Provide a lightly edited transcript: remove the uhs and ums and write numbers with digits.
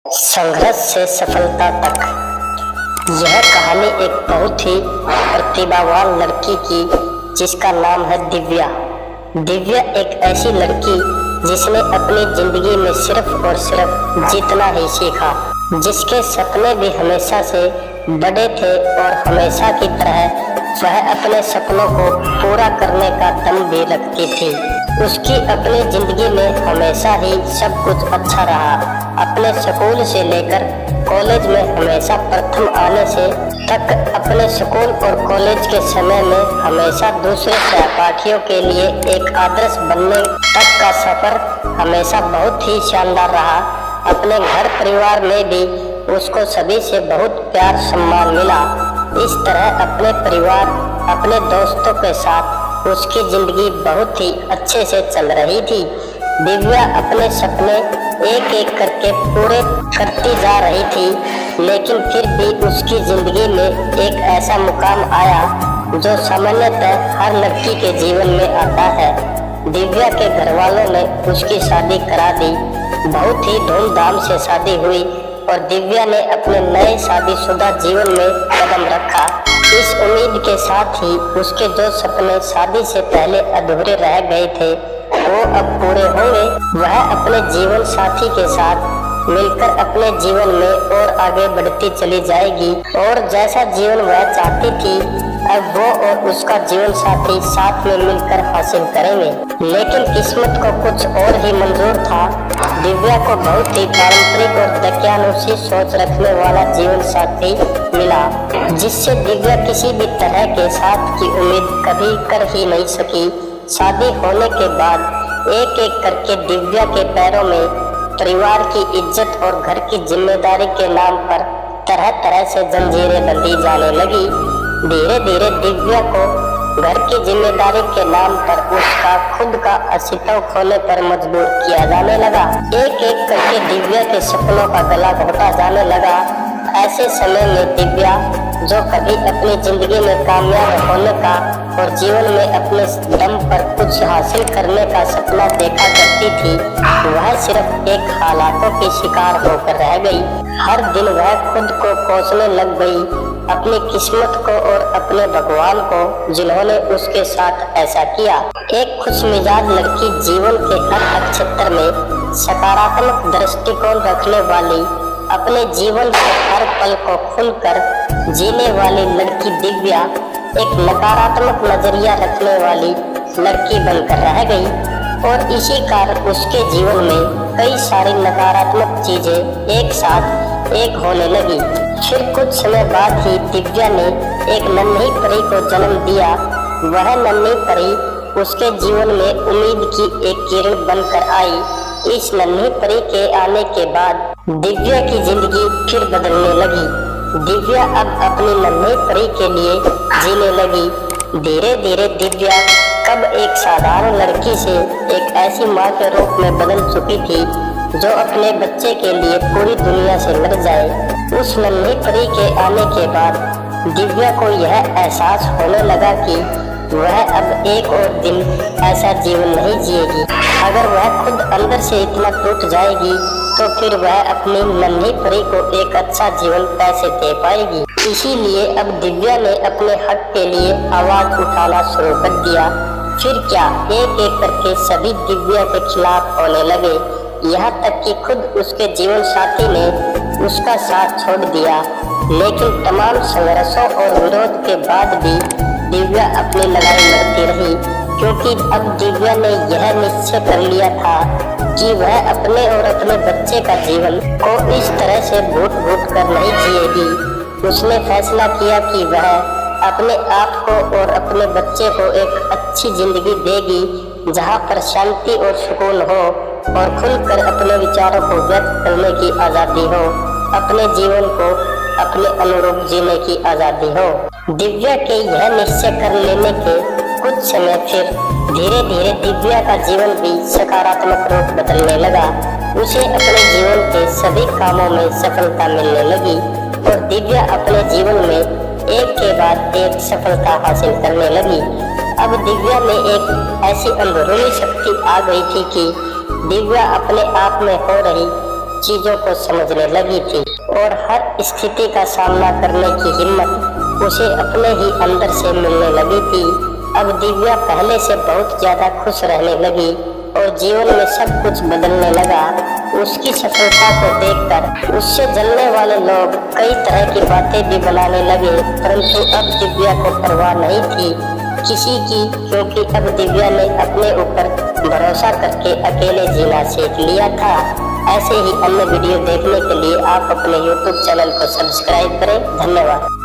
संघर्ष से सफलता तक। यह कहानी एक बहुत ही प्रतिभावान लड़की की जिसका नाम है दिव्या। दिव्या एक ऐसी लड़की जिसने अपनी जिंदगी में सिर्फ और सिर्फ जीतना ही सीखा, जिसके सपने भी हमेशा से बड़े थे और हमेशा की तरह वह अपने सपनों को पूरा करने का दम भी रखती थी। उसकी अपनी जिंदगी में हमेशा ही सब कुछ अच्छा रहा। अपने स्कूल से लेकर कॉलेज में हमेशा प्रथम आने से तक अपने स्कूल और कॉलेज के समय में हमेशा दूसरे सहपाठियों के लिए एक आदर्श बनने तक का सफर हमेशा बहुत ही शानदार रहा। अपने घर परिवार में भी उसको सभी से बहुत प्यार सम्मान मिला। इस तरह अपने परिवार अपने दोस्तों के साथ उसकी जिंदगी बहुत ही अच्छे से चल रही थी। दिव्या अपने सपने एक एक करके पूरे करती जा रही थी, लेकिन फिर भी उसकी जिंदगी में एक ऐसा मुकाम आया जो सामान्यतः हर लड़की के जीवन में आता है। दिव्या के घर वालों ने उसकी शादी करा दी। बहुत ही धूमधाम से शादी हुई और दिव्या ने अपने नए शादीशुदा जीवन में कदम रखा। इस उम्मीद के साथ ही उसके जो सपने शादी से पहले अधूरे रह गए थे वो अब पूरे होंगे। वह अपने जीवन साथी के साथ मिलकर अपने जीवन में और आगे बढ़ती चली जाएगी और जैसा जीवन वह चाहती थी अब वो और उसका जीवन साथी साथ में मिलकर हासिल करेंगे। लेकिन किस्मत को कुछ और ही मंजूर था। दिव्या को बहुत ही पारंपरिक और दकियानुसी सोच रखने वाला जीवन साथी मिला, जिससे दिव्या किसी भी तरह के साथ की उम्मीद कभी कर ही नहीं सकी। शादी होने के बाद एक एक करके दिव्या के पैरों में परिवार की इज्जत और घर की जिम्मेदारी के नाम पर तरह तरह से जंजीरें बंधी जाने लगी। धीरे धीरे दिव्या को घर की जिम्मेदारी के नाम पर उसका खुद का अस्तित्व खोने पर मजबूर किया जाने लगा। एक एक करके दिव्या के सपनों का गला घोटा जाने लगा। ऐसे समय में दिव्या जो कभी अपनी जिंदगी में कामयाब होने का और जीवन में अपने दम पर कुछ हासिल करने का सपना देखा करती थी, वह सिर्फ एक हालातों की शिकार होकर रह गई। हर दिन वह खुद को कोसने लग गई, अपनी किस्मत को और अपने भगवान को जिन्होंने उसके साथ ऐसा किया। एक खुशमिजाज लड़की, जीवन के हर क्षेत्र में सकारात्मक दृष्टिकोण रखने वाली, अपने जीवन के हर पल को खुलकर जीने वाली लड़की दिव्या एक नकारात्मक नजरिया रखने वाली लड़की बनकर रह गई और इसी कारण उसके जीवन में कई सारी नकारात्मक चीजें एक साथ एक होने लगी। फिर कुछ समय बाद ही दिव्या ने एक नन्ही परी को जन्म दिया। वह नन्ही परी उसके जीवन में उम्मीद की एक किरण बनकर आई। इस नन्ही परी के आने के बाद दिव्या की जिंदगी फिर बदलने लगी। दिव्या अब अपनी नन्ही परी के लिए जीने लगी। धीरे धीरे दिव्या कब एक साधारण लड़की से एक ऐसी माँ के रूप में बदल चुकी थी जो अपने बच्चे के लिए पूरी दुनिया से लड़ जाए। उस नन्ही परी के आने के बाद दिव्या को यह एहसास होने लगा कि वह अब एक और दिन ऐसा जीवन नहीं जिएगी। अगर वह खुद अंदर से इतना टूट जाएगी तो फिर वह अपनी नन्ही परी को एक अच्छा जीवन कैसे दे पाएगी। इसीलिए अब दिव्या ने अपने हक के लिए आवाज उठाना शुरू कर दिया। फिर क्या, एक एक करके सभी दिव्या के खिलाफ होने लगे, यहाँ तक कि खुद उसके जीवन साथी ने उसका साथ छोड़ दिया। लेकिन तमाम संघर्षों और विरोध के बाद भी दिव्या अपनी लड़ाई लड़ती रही, क्योंकि अब दिव्या ने यह निश्चय कर लिया था कि वह अपने और अपने बच्चे का जीवन को इस तरह से घुट घुट कर नहीं जिएगी। उसने फैसला किया कि वह अपने आप को और अपने बच्चे को एक अच्छी जिंदगी देगी, जहां पर शांति और सुकून हो और खुलकर अपने विचारों को व्यक्त करने की आज़ादी हो, अपने जीवन को अपने अनुरूप जीने की आज़ादी हो। दिव्या के यह निश्चय कर लेने के कुछ समय फिर धीरे धीरे दिव्या का जीवन भी सकारात्मक रूप बदलने लगा। उसे अपने जीवन के सभी कामों में सफलता मिलने लगी और दिव्या अपने जीवन में एक के बाद एक सफलता हासिल करने लगी। अब दिव्या में एक ऐसी अंदरूनी शक्ति आ गई थी कि दिव्या अपने आप में हो रही चीजों को समझने लगी थी और हर स्थिति का सामना करने की हिम्मत उसे अपने ही अंदर से मिलने लगी थी। अब दिव्या पहले से बहुत ज्यादा खुश रहने लगी और जीवन में सब कुछ बदलने लगा। उसकी सफलता को देखकर उससे जलने वाले लोग कई तरह की बातें भी बनाने लगे, परंतु अब दिव्या को परवाह नहीं थी किसी की, क्योंकि अब दिव्या ने अपने ऊपर भरोसा करके अकेले जीना सीख लिया था। ऐसे ही अन्य वीडियो देखने के लिए आप अपने YouTube चैनल को सब्सक्राइब करें। धन्यवाद।